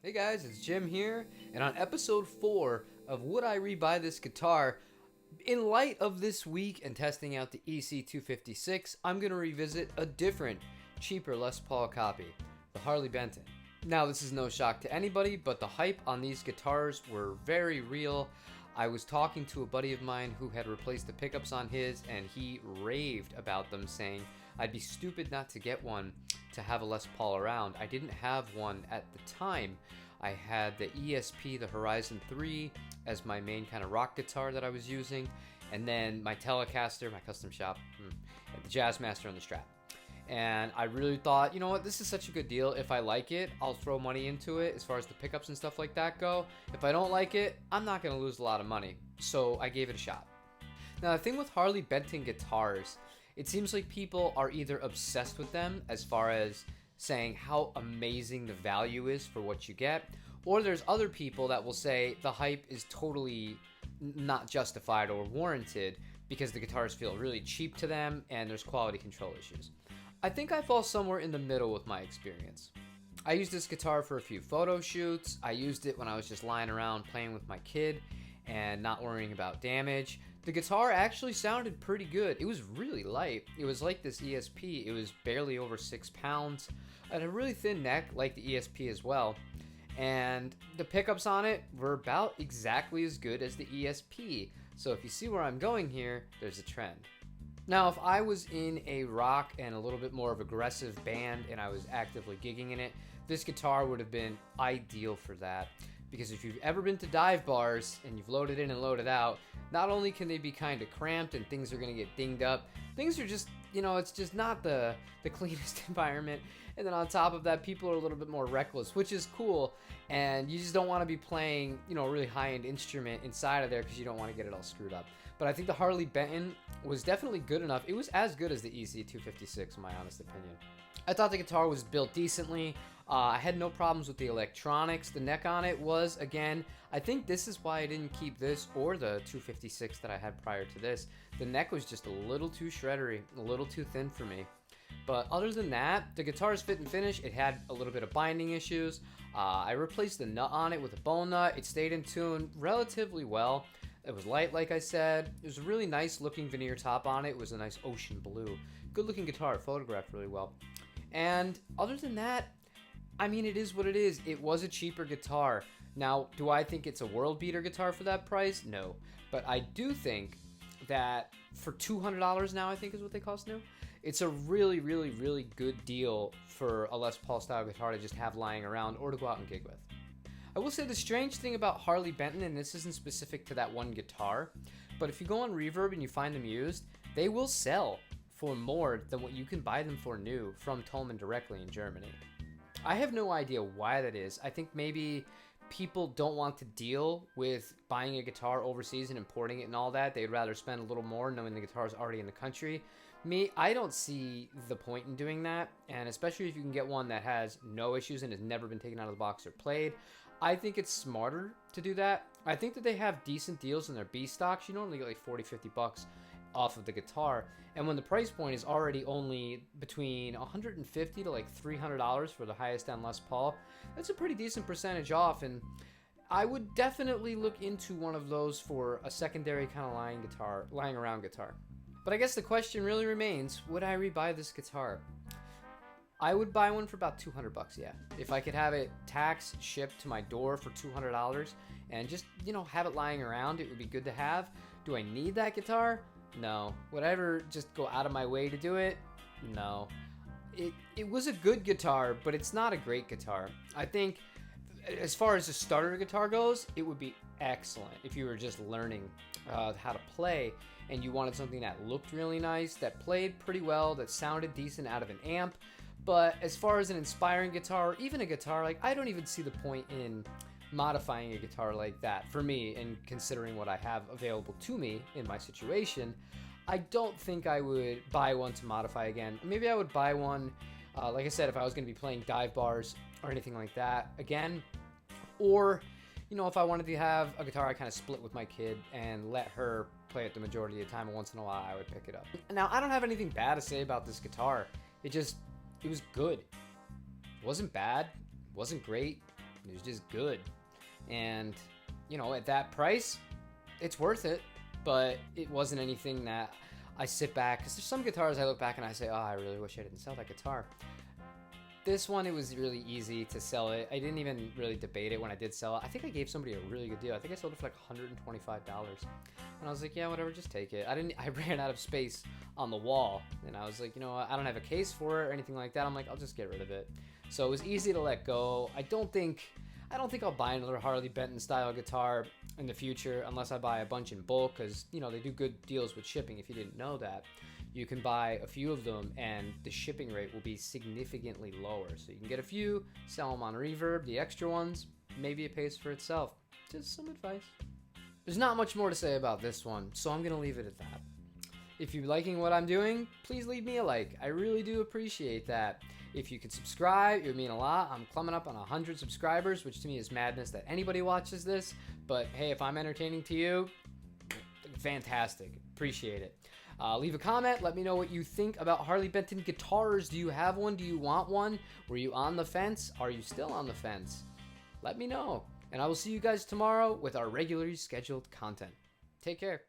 Hey guys, it's Jim here, and on episode 4 of Would I Rebuy This Guitar, in light of this week and testing out the EC256, I'm going to revisit a different, cheaper Les Paul copy, the Harley Benton. Now, this is no shock to anybody, but the hype on these guitars were very real. I was talking to a buddy of mine who had replaced the pickups on his, and he raved about them, saying, I'd be stupid not to get one to have a Les Paul around. I didn't have one at the time. I had the ESP, the Horizon 3, as my main kind of rock guitar that I was using, and then my Telecaster, my custom shop, and the Jazzmaster on the Strat. And I really thought, you know what, this is such a good deal. If I like it, I'll throw money into it as far as the pickups and stuff like that go. If I don't like it, I'm not going to lose a lot of money. So I gave it a shot. Now, the thing with Harley Benton guitars, it seems like people are either obsessed with them as far as saying how amazing the value is for what you get, or there's other people that will say the hype is totally not justified or warranted because the guitars feel really cheap to them and there's quality control issues. I think I fall somewhere in the middle with my experience. I used this guitar for a few photo shoots. I used it when I was just lying around playing with my kid and not worrying about damage. The guitar actually sounded pretty good. It was really light. It was like this ESP. It was barely over 6 pounds. It had a really thin neck like the ESP as well. And the pickups on it were about exactly as good as the ESP. So if you see where I'm going here, there's a trend. Now, if I was in a rock and a little bit more of aggressive band and I was actively gigging in it, this guitar would have been ideal for that. Because if you've ever been to dive bars and you've loaded in and loaded out, not only can they be kind of cramped and things are going to get dinged up, things are just, it's just not the cleanest environment. And then on top of that, people are a little bit more reckless, which is cool. And you just don't want to be playing, a really high-end instrument inside of there because you don't want to get it all screwed up. But I think the Harley Benton was definitely good enough. It was as good as the EC256 in my honest opinion. I thought the guitar was built decently. I had no problems with the electronics. The neck on it was, again, I think this is why I didn't keep this or the 256 that I had prior to this. The neck was just a little too shreddery, a little too thin for me. But other than that, the guitar's fit and finish. It had a little bit of binding issues. I replaced the nut on it with a bone nut. It stayed in tune relatively well. It was light, like I said. It was a really nice looking veneer top on it. It was a nice ocean blue. Good looking guitar. It photographed really well. And other than that, I mean, it is what it is. It was a cheaper guitar. Now, do I think it's a world beater guitar for that price? No. But I do think that for $200 now, I think is what they cost new, it's a really, really, really good deal for a Les Paul style guitar to just have lying around or to go out and gig with. I will say the strange thing about Harley Benton, and this isn't specific to that one guitar, but if you go on Reverb and you find them used, they will sell for more than what you can buy them for new from Thomann directly in Germany. I have no idea why that is. I think maybe people don't want to deal with buying a guitar overseas and importing it and all that. They'd rather spend a little more knowing the guitar is already in the country. Me, I don't see the point in doing that, and especially if you can get one that has no issues and has never been taken out of the box or played. I think it's smarter to do that. I think that they have decent deals in their B stocks. You normally get like 40, 50 bucks off of the guitar, and when the price point is already only between $150 to like $300 for the highest end Les Paul, that's a pretty decent percentage off, and I would definitely look into one of those for a secondary kind of lying around guitar. But I guess the question really remains, would I rebuy this guitar? I would buy one for about 200 bucks, yeah. If I could have it tax shipped to my door for $200 and just, have it lying around, it would be good to have. Do I need that guitar? No. Would I ever just go out of my way to do it? No. It was a good guitar, but it's not a great guitar. I think as far as a starter guitar goes, it would be excellent if you were just learning how to play and you wanted something that looked really nice, that played pretty well, that sounded decent out of an amp. But as far as an inspiring guitar, or even a guitar, I don't even see the point in modifying a guitar like that. For me, and considering what I have available to me in my situation, I don't think I would buy one to modify again. Maybe I would buy one, like I said, if I was going to be playing dive bars or anything like that again. Or, if I wanted to have a guitar I kind of split with my kid and let her play it the majority of the time, and once in a while I would pick it up. Now, I don't have anything bad to say about this guitar. It was good. It wasn't bad. It wasn't great. It was just good. And, you know, at that price, it's worth it. But it wasn't anything that I sit back, because there's some guitars I look back and I say, oh, I really wish I didn't sell that guitar. This one, it was really easy to sell it. I didn't even really debate it when I did sell it. I think I gave somebody a really good deal. I think I sold it for like $125. And I was like, yeah, whatever, just take it. I ran out of space on the wall. And I was like, you know what, I don't have a case for it or anything like that. I'm like, I'll just get rid of it. So it was easy to let go. I don't think I'll buy another Harley Benton style guitar in the future unless I buy a bunch in bulk, because, you know, they do good deals with shipping. If you didn't know that, you can buy a few of them and the shipping rate will be significantly lower. So you can get a few, sell them on Reverb. The extra ones, maybe it pays for itself. Just some advice. There's not much more to say about this one, so I'm gonna leave it at that. If you're liking what I'm doing, please leave me a like. I really do appreciate that. If you could subscribe, it would mean a lot. I'm climbing up on 100 subscribers, which to me is madness that anybody watches this. But hey, if I'm entertaining to you, fantastic. Appreciate it. Leave a comment. Let me know what you think about Harley Benton guitars. Do you have one? Do you want one? Were you on the fence? Are you still on the fence? Let me know. And I will see you guys tomorrow with our regularly scheduled content. Take care.